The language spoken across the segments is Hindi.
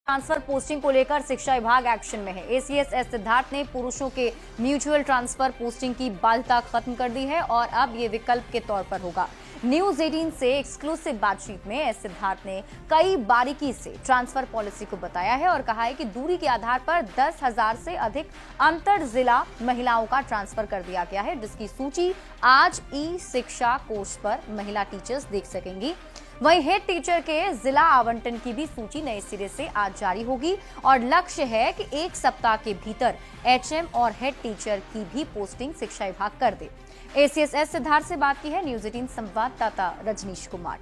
ट्रांसफर पोस्टिंग को लेकर शिक्षा विभाग एक्शन में है। एसीएस एस सिद्धार्थ ने पुरुषों के म्यूचुअल ट्रांसफर पोस्टिंग की बाध्यता खत्म कर दी है और अब ये विकल्प के तौर पर होगा। न्यूज 18 से एक्सक्लूसिव बातचीत में एस सिद्धार्थ ने कई बारीकी से ट्रांसफर पॉलिसी को बताया है और कहा है कि दूरी के आधार पर 10,000 से अधिक अंतर जिला महिलाओं का ट्रांसफर कर दिया गया है, जिसकी सूची आज ई शिक्षा कोर्स पर महिला टीचर्स देख सकेंगी। वहीं हेड टीचर के जिला आवंटन की भी सूची नए सिरे से आज जारी होगी और लक्ष्य है कि एक सप्ताह के भीतर एचएम और हेड टीचर की भी पोस्टिंग शिक्षा विभाग कर दे। एसीएस एस सिद्धार्थ से बात की है न्यूज 18 संवाददाता रजनीश कुमार।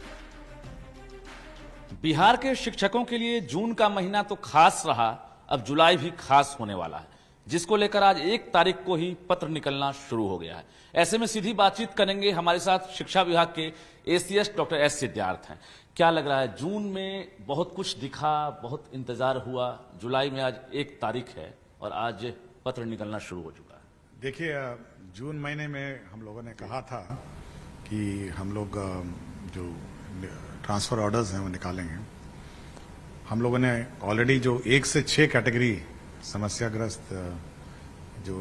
बिहार के शिक्षकों के लिए जून का महीना तो खास रहा, अब जुलाई भी खास होने वाला है, जिसको लेकर आज 1 तारीख को ही पत्र निकलना शुरू हो गया है। ऐसे में सीधी बातचीत करेंगे हमारे साथ शिक्षा विभाग के एसीएस डॉक्टर एस सिद्धार्थ हैं। क्या लग रहा है, जून में बहुत कुछ दिखा, बहुत इंतजार हुआ, जुलाई में आज 1 तारीख है और आज पत्र निकलना शुरू हो चुका है। देखिए, जून महीने में हम लोगों ने कहा था कि हम लोग जो ट्रांसफर ऑर्डर्स हैं वो निकालेंगे। हम लोगों ने ऑलरेडी जो 1 से 6 कैटेगरी समस्याग्रस्त जो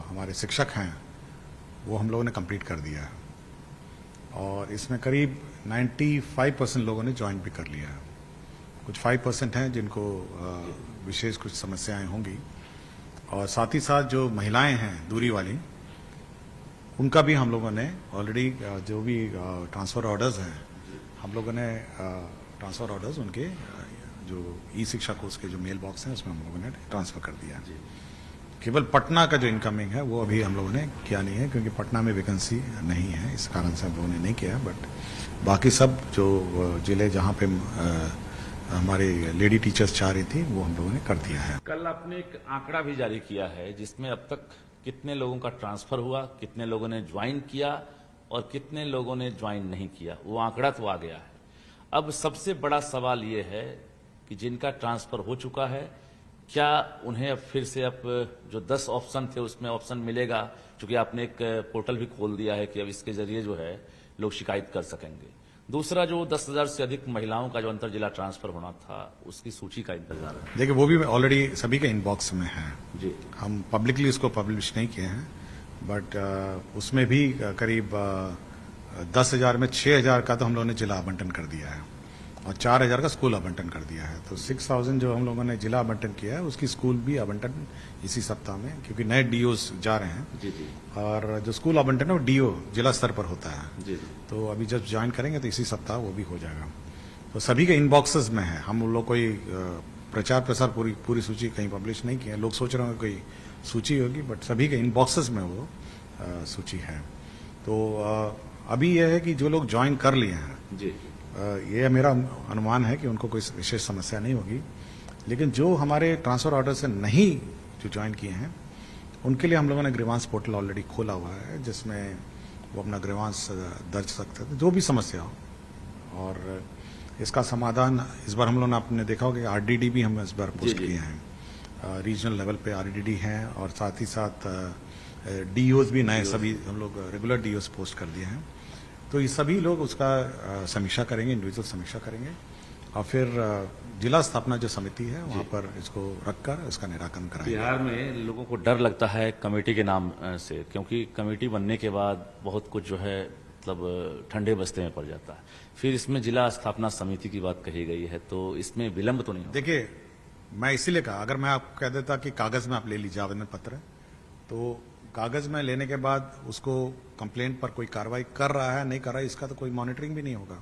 हमारे शिक्षक हैं वो हम लोगों ने कंप्लीट कर दिया है और इसमें करीब 95% लोगों ने ज्वाइन भी कर लिया है। कुछ 5% हैं जिनको विशेष कुछ समस्याएं होंगी और साथ ही साथ जो महिलाएं हैं दूरी वाली, उनका भी हम लोगों ने ऑलरेडी जो भी ट्रांसफर ऑर्डर्स हैं हम लोगों ने ट्रांसफर ऑर्डर्स उनके जो ई शिक्षा कोर्स के जो मेल बॉक्स हैं उसमें हम लोगों ने ट्रांसफर कर दिया। केवल पटना का जो इनकमिंग है वो अभी हम लोगों ने किया नहीं है क्योंकि पटना में वैकेंसी नहीं है, इस कारण से हम लोगों ने नहीं किया। बट बाकी सब जो जिले जहाँ पे हमारे लेडी टीचर्स चाह रही थी वो हम लोगों ने कर दिया है। कल आपने एक आंकड़ा भी जारी किया है जिसमें अब तक कितने लोगों का ट्रांसफर हुआ, कितने लोगों ने ज्वाइन किया और कितने लोगों ने ज्वाइन नहीं किया, वो आंकड़ा तो आ गया है। अब सबसे बड़ा सवाल ये है कि जिनका ट्रांसफर हो चुका है, क्या उन्हें अब फिर से अब जो 10 ऑप्शन थे उसमें ऑप्शन मिलेगा? क्योंकि आपने एक पोर्टल भी खोल दिया है कि अब इसके जरिए जो है लोग शिकायत कर सकेंगे। दूसरा, जो 10,000 से अधिक महिलाओं का जो अंतर जिला ट्रांसफर होना था उसकी सूची का इंतजार है। देखिए, वो भी ऑलरेडी सभी के इनबॉक्स में है जी। हम पब्लिकली उसको पब्लिश नहीं किए हैं, बट उसमें भी करीब 10,000 में 6,000 का तो हम लोगों ने जिला आवंटन कर दिया है और 4,000 का स्कूल आवंटन कर दिया है। तो 6,000 जो हम लोगों ने जिला आवंटन किया है उसकी स्कूल भी आवंटन इसी सप्ताह में, क्योंकि नए डीओस जा रहे हैं। जी जी। और जो स्कूल आवंटन है वो डीओ जिला स्तर पर होता है। जी। तो अभी जब ज्वाइन करेंगे तो इसी सप्ताह वो भी हो जाएगा। तो सभी के इनबॉक्सेस में है। हम लोग कोई प्रचार प्रसार पूरी सूची कहीं पब्लिश नहीं किया। लोग सोच रहे होंगे कोई सूची होगी, बट सभी के इनबॉक्सेस में वो सूची है। तो अभी यह है कि जो लोग ज्वाइन कर लिए हैं जी, ये मेरा अनुमान है कि उनको कोई विशेष समस्या नहीं होगी। लेकिन जो हमारे ट्रांसफर ऑर्डर से नहीं जो ज्वाइन किए हैं उनके लिए हम लोगों ने ग्रीवांस पोर्टल ऑलरेडी खोला हुआ है, जिसमें वो अपना ग्रीवांस दर्ज सकते थे, जो भी समस्या हो। और इसका समाधान इस बार हम लोगों ने आपने देखा होगा कि आरडीडी भी हम इस बार पोस्ट किए हैं। रीजनल लेवल पे आरडीडी हैं और साथ ही साथ डीओज भी नए सभी हम लोग रेगुलर डीओज पोस्ट कर दिए हैं। तो ये सभी लोग उसका समीक्षा करेंगे, इंडिविजुअल समीक्षा करेंगे और फिर जिला स्थापना जो समिति है वहाँ पर इसको रखकर इसका निराकरण कराएंगे। बिहार में लोगों को डर लगता है कमेटी के नाम से, क्योंकि कमेटी बनने के बाद बहुत कुछ जो है मतलब ठंडे बस्ते में पड़ जाता है। फिर इसमें जिला स्थापना समिति की बात कही गई है, तो इसमें विलंब तो नहीं होगा? देखिए, मैं इसीलिए कहा, अगर मैं आपको कह देता कि कागज में आप ले लीजिए आवेदन पत्र, तो कागज में लेने के बाद उसको कंप्लेंट पर कोई कार्रवाई कर रहा है नहीं कर रहा है इसका तो कोई मॉनिटरिंग भी नहीं होगा,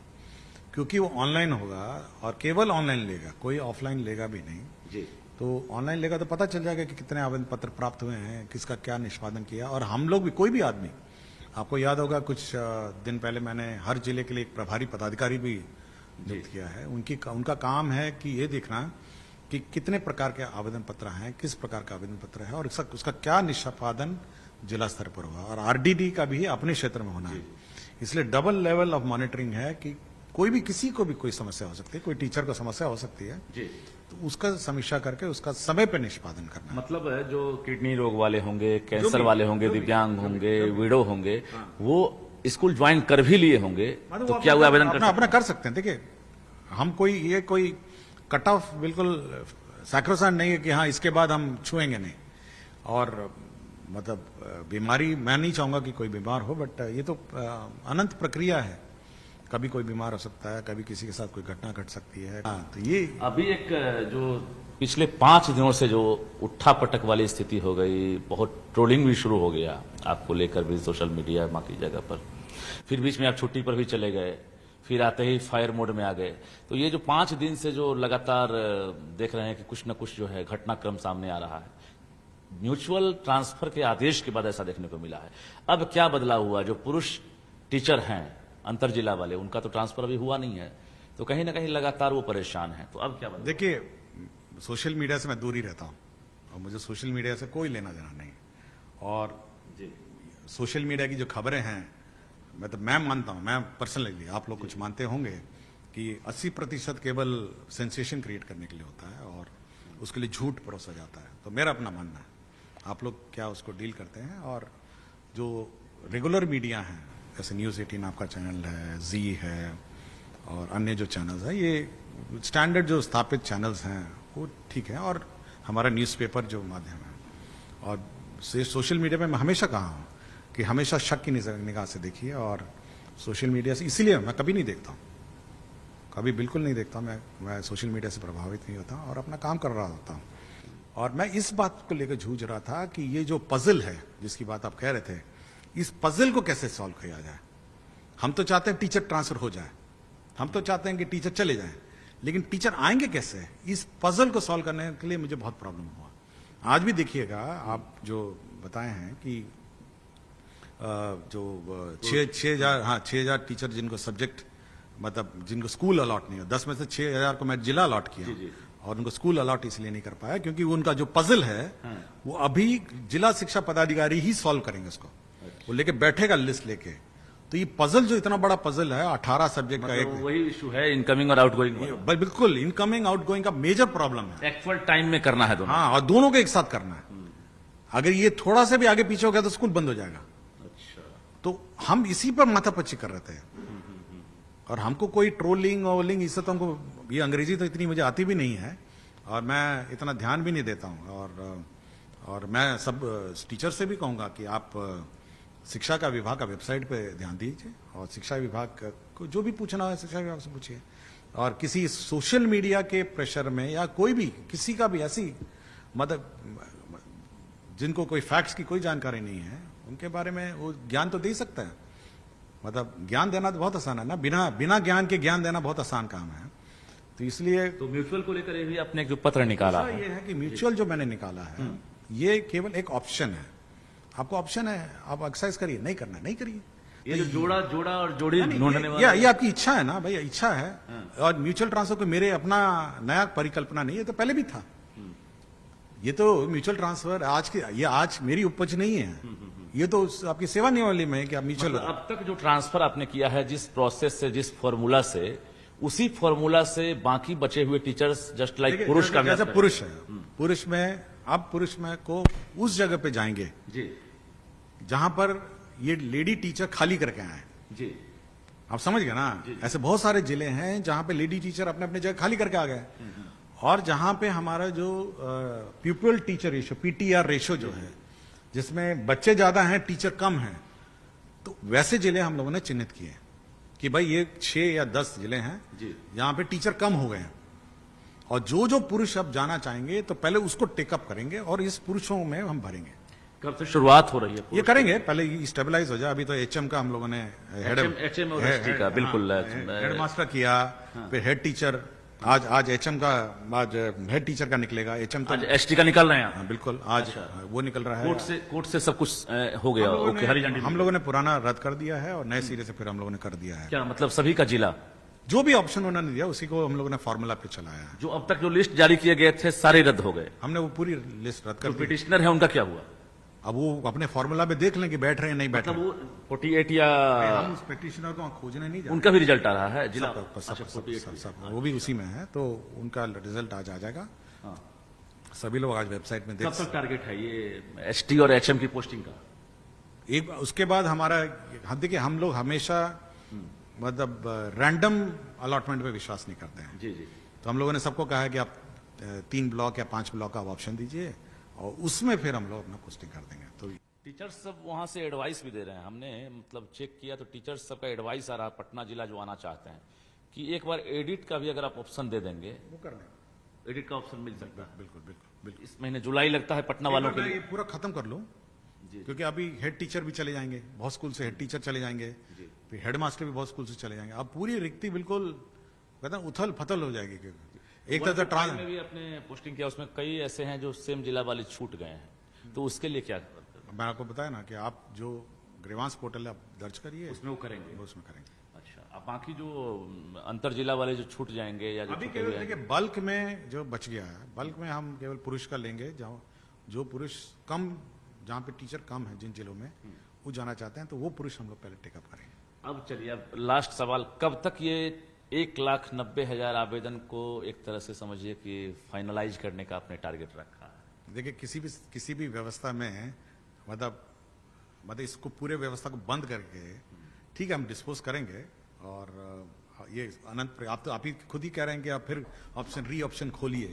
क्योंकि वो ऑनलाइन होगा और केवल ऑनलाइन लेगा, कोई ऑफलाइन लेगा भी नहीं जी। तो ऑनलाइन लेगा तो पता चल जाएगा कि कितने आवेदन पत्र प्राप्त हुए हैं, किसका क्या निष्पादन किया। और हम लोग भी, कोई भी आदमी, आपको याद होगा कुछ दिन पहले मैंने हर जिले के लिए एक प्रभारी पदाधिकारी भी नियुक्त किया है। उनका काम है कि ये देखना कि कितने प्रकार के आवेदन पत्र हैं, किस प्रकार का आवेदन पत्र है और उसका क्या निष्पादन जिला स्तर पर होगा। और आरडीडी का भी अपने क्षेत्र में होना है, इसलिए डबल लेवल ऑफ मॉनिटरिंग है कि कोई भी, किसी को भी कोई समस्या हो सकती है, कोई टीचर को समस्या हो सकती है जी, तो उसका समीक्षा करके उसका समय पर निष्पादन करना। मतलब जो किडनी रोग वाले होंगे, कैंसर वाले होंगे, दिव्यांग होंगे, विडो होंगे, वो स्कूल ज्वाइन कर भी लिए होंगे तो क्या वो आवेदन अपना कर सकते हैं। देखिए, हम कोई कट ऑफ बिल्कुल सैक्रोसाइंट नहीं है कि हाँ इसके बाद हम छुएंगे नहीं। और मतलब बीमारी, मैं नहीं चाहूंगा कि कोई बीमार हो, बट ये तो अनंत प्रक्रिया है। कभी कोई बीमार हो सकता है, कभी किसी के साथ कोई घटना घट सकती है। तो ये अभी एक जो पिछले 5 दिनों से जो उठा पटक वाली स्थिति हो गई, बहुत ट्रोलिंग भी शुरू हो गया आपको लेकर भी सोशल मीडिया माँ की जगह पर, फिर बीच में आप छुट्टी पर भी चले गए, फिर आते ही फायर मोड में आ गए। तो ये जो 5 दिन से जो लगातार देख रहे हैं कि कुछ न कुछ जो है घटनाक्रम सामने आ रहा है, म्यूचुअल ट्रांसफर के आदेश के बाद ऐसा देखने को मिला है। अब क्या बदलाव हुआ? जो पुरुष टीचर हैं अंतर जिला वाले, उनका तो ट्रांसफर अभी हुआ नहीं है, तो कहीं ना कहीं लगातार वो परेशान है। तो अब क्या बदलाव? देखिए, सोशल मीडिया से मैं दूर ही रहता हूं और मुझे सोशल मीडिया से कोई लेना देना नहीं। और जी, सोशल मीडिया की जो खबरें हैं, मतलब मैं मानता हूं, मैं पर्सनली, आप लोग कुछ मानते होंगे कि 80% केवल सेंसेशन क्रिएट करने के लिए होता है और उसके लिए झूठ परोसा जाता है। तो मेरा अपना मानना है, आप लोग क्या उसको डील करते हैं। और जो रेगुलर मीडिया हैं, जैसे न्यूज़ 18 आपका चैनल है, जी है और अन्य जो चैनल्स हैं, ये स्टैंडर्ड जो स्थापित चैनल्स हैं वो ठीक है। और हमारा न्यूज़पेपर जो माध्यम है, और सोशल मीडिया पे मैं हमेशा कहा हूँ कि हमेशा शक की निगाह से देखिए। और सोशल मीडिया से इसलिए मैं कभी नहीं देखता हूँ, कभी बिल्कुल नहीं देखता। मैं सोशल मीडिया से प्रभावित नहीं होता और अपना काम कर रहा होता हूँ। और मैं इस बात को लेकर जूझ रहा था कि ये जो पजल है जिसकी बात आप कह रहे थे, इस पजल को कैसे सॉल्व किया जाए। हम तो चाहते हैं टीचर ट्रांसफर हो जाए, हम तो चाहते हैं कि टीचर चले जाएं, लेकिन टीचर आएंगे कैसे? इस पजल को सॉल्व करने के लिए मुझे बहुत प्रॉब्लम हुआ। आज भी देखिएगा, आप जो बताए हैं कि जो 6,000 टीचर जिनको सब्जेक्ट, मतलब जिनको स्कूल अलॉट नहीं हो, 10 में से 6,000 को मैं जिला अलॉट किया। जी। और उनको स्कूल अलॉट इसलिए नहीं कर पाया क्योंकि उनका जो पजल है वो अभी जिला शिक्षा पदाधिकारी ही सॉल्व करेंगे उसको। वो लेके बैठेगा लिस्ट लेके। तो ये पजल जो इतना बड़ा पजल है, 18 सब्जेक्ट का मतलब एक, वही इशू है, इनकमिंग और आउटगोइंग। बिल्कुल इनकमिंग आउटगोइंग का मेजर प्रॉब्लम है। एक्चुअल टाइम में करना है दोनों। हाँ, और दोनों को एक साथ करना है। अगर ये थोड़ा सा भी आगे पीछे हो गया तो स्कूल बंद हो जाएगा। अच्छा, तो हम इसी पर माथापच्ची कर रहे थे। और हमको कोई ट्रोलिंग वोलिंग, इससे तो हमको, ये अंग्रेजी तो इतनी मुझे आती भी नहीं है और मैं इतना ध्यान भी नहीं देता हूँ। और मैं सब टीचर से भी कहूंगा कि आप शिक्षा का विभाग का वेबसाइट पे ध्यान दीजिए और शिक्षा विभाग को जो भी पूछना है शिक्षा विभाग से पूछिए। और किसी सोशल मीडिया के प्रेशर में या कोई भी किसी का भी ऐसी, मतलब जिनको कोई फैक्ट्स की कोई जानकारी नहीं है, उनके बारे में वो ज्ञान तो दे ही सकता है। मतलब ज्ञान देना तो बहुत आसान है ना, बिना ज्ञान के ज्ञान देना बहुत आसान काम है। तो इसलिए तो म्यूचुअल को लेकर भी आपने एक जो पत्र निकाला है, ये है कि म्यूचुअल जो मैंने निकाला है ये केवल एक ऑप्शन है। आपको ऑप्शन है, आप एक्सरसाइज करिए, नहीं करना नहीं करिए। ये जो जोड़ा और जोड़ी ढूंढने वाला, ये आपकी इच्छा है ना भाई, इच्छा है। और म्यूचुअल ट्रांसफर को मेरे अपना नया परिकल्पना नहीं है, तो पहले भी था। ये तो म्यूचुअल ट्रांसफर आज मेरी उपज नहीं है, ये तो आपकी सेवा नियमावली में है कि आप म्यूचुअल। मतलब अब तक जो ट्रांसफर आपने किया है, जिस प्रोसेस से, जिस फॉर्मूला से, उसी फॉर्मूला से बाकी बचे हुए टीचर्स जस्ट लाइक पुरुष का, जैसा पुरुष है, पुरुष में अब पुरुष में को उस जगह पे जाएंगे जी, जहां पर ये लेडी टीचर खाली करके आए। जी, आप समझ गए ना? ऐसे बहुत सारे जिले हैं जहां पे लेडी टीचर अपने अपने जगह खाली करके आ गए। और जहां पे हमारा जो people teacher ratio, PTR ratio जो है, जिसमें बच्चे ज्यादा हैं टीचर कम हैं, तो वैसे जिले हम लोगों ने चिन्हित किए कि भाई ये 6 या 10 जिले हैं जहां पे टीचर कम हो गए हैं। और जो पुरुष अब जाना चाहेंगे तो पहले उसको टेकअप करेंगे और इस पुरुषों में हम भरेंगे। कब से शुरुआत हो रही है? ये करेंगे, पहले स्टेबलाइज हो जाए। अभी तो एचएम का हम लोगों ने एचएम और एसटी का बिल्कुल हेडमास्टर किया, फिर हेड टीचर, आज एचएम का, आज हेड टीचर का निकलेगा। एचएम तो एसटी का निकल रहे हैं आप? बिल्कुल, आज वो निकल रहा है। कोर्ट से सब कुछ हो गया। ओके, हरी झंडी हम लोगों ने पुराना रद्द कर दिया है और नए सिरे से फिर हम लोगों ने कर दिया है। क्या मतलब सभी का जिला, जो भी ऑप्शन उन्होंने दिया उसी को हम लोगों ने फॉर्मूला पे चलाया है। जो अब तक जो लिस्ट जारी किए गए थे सारे रद्द हो गए? हमने वो पूरी लिस्ट रद्द कर दी। पिटिशनर है उनका क्या हुआ? अब वो अपने फॉर्मूला में देख लें कि बैठ रहे हैं नहीं बैठ रहे। वो 48 या हम उस पिटिशनर को खोजने नहीं जा रहे। उनका भी रिजल्ट आ रहा है जिला? सब वो भी उसी में है, तो उनका रिजल्ट आज आ जाएगा। सभी लोग आज वेबसाइट में देख। कब तक टारगेट है ये एसटी और एचएम की पोस्टिंग का? एक उसके बाद हमारा, देखिए हम लोग हमेशा मतलब रैंडम अलॉटमेंट पे विश्वास नहीं करते हैं। जी जी। तो तो हम लोगों ने सबको कहा है कि आप 3 ब्लॉक या 5 ब्लॉक का ऑप्शन दीजिए और उसमें फिर हम लोग अपना पोस्टिंग कर देंगे। तो टीचर्स सब वहां से एडवाइस भी दे रहे हैं। हमने मतलब चेक किया तो टीचर्स सबका एडवाइस आ रहा है, पटना जिला जो आना चाहते हैं, कि एक बार एडिट का भी अगर आप ऑप्शन दे देंगे, वो कर लेंगे। एडिट का ऑप्शन मिल सकता है। बिल्कुल बिल्कुल बिल्कुल। इस महीने जुलाई लगता है पटना वालों के मैं लिए। ये पूरा खत्म कर लूँ, क्योंकि अभी हेड टीचर भी चले जाएंगे, बहुत स्कूल से हेड टीचर चले जाएंगे, फिर हेड मास्टर भी बहुत स्कूल से चले जाएंगे। अब पूरी रिक्ति बिल्कुल कहते हैं उथल फथल हो जाएगी। क्योंकि एक तरह से में भी अपने पोस्टिंग किया, उसमें कई ऐसे हैं जो सेम जिला वाले छूट गए हैं, तो उसके लिए क्या मैं आपको बताया ना कि आप जो ग्रीवांस पोर्टल है आप दर्ज करिए, उसमें वो करेंगे। उसमें करेंगे। अच्छा, अब बाकी जो अंतर जिला वाले जो छूट जाएंगे या जो अभी छूटे केवल हुए हैं, देखिए बल्क में जो बच गया है, बल्क में हम केवल पुरुष का लेंगे। जहाँ जो पुरुष कम, जहाँ पे टीचर कम है जिन जिलों में, वो जाना चाहते हैं, तो वो पुरुष हम लोग पहले टेकअप करेंगे। अब चलिए, अब लास्ट सवाल, कब तक ये 1,90,000 आवेदन को एक तरह से समझिए कि फाइनलाइज करने का आपने टारगेट रखा है? देखिए किसी भी व्यवस्था में मतलब इसको पूरे व्यवस्था को बंद करके ठीक है हम डिस्पोज करेंगे। और ये अनंत आप तो आप ही खुद ही कह रहे हैं कि आप फिर ऑप्शन खोलिए,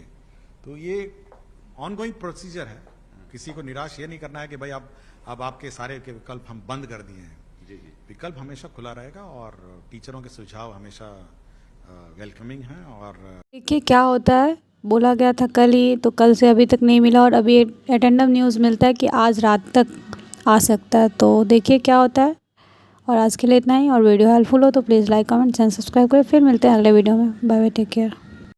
तो ये ऑनगोइंग प्रोसीजर है। किसी को निराश ये नहीं करना है कि भाई अब आपके सारे के विकल्प हम बंद कर दिए हैं। जी जी, विकल्प हमेशा खुला रहेगा और टीचरों के सुझाव हमेशा वेलकमिंग हैं। और देखिए क्या होता है, बोला गया था कल ही, तो कल से अभी तक नहीं मिला और अभी एटेंडम न्यूज़ मिलता है कि आज रात तक आ सकता है। तो देखिए क्या होता है। और आज के लिए इतना ही। और वीडियो हेल्पफुल हो तो please like comment and subscribe करें। फिर मिलते हैं अगले वीडियो में। Bye bye, take care.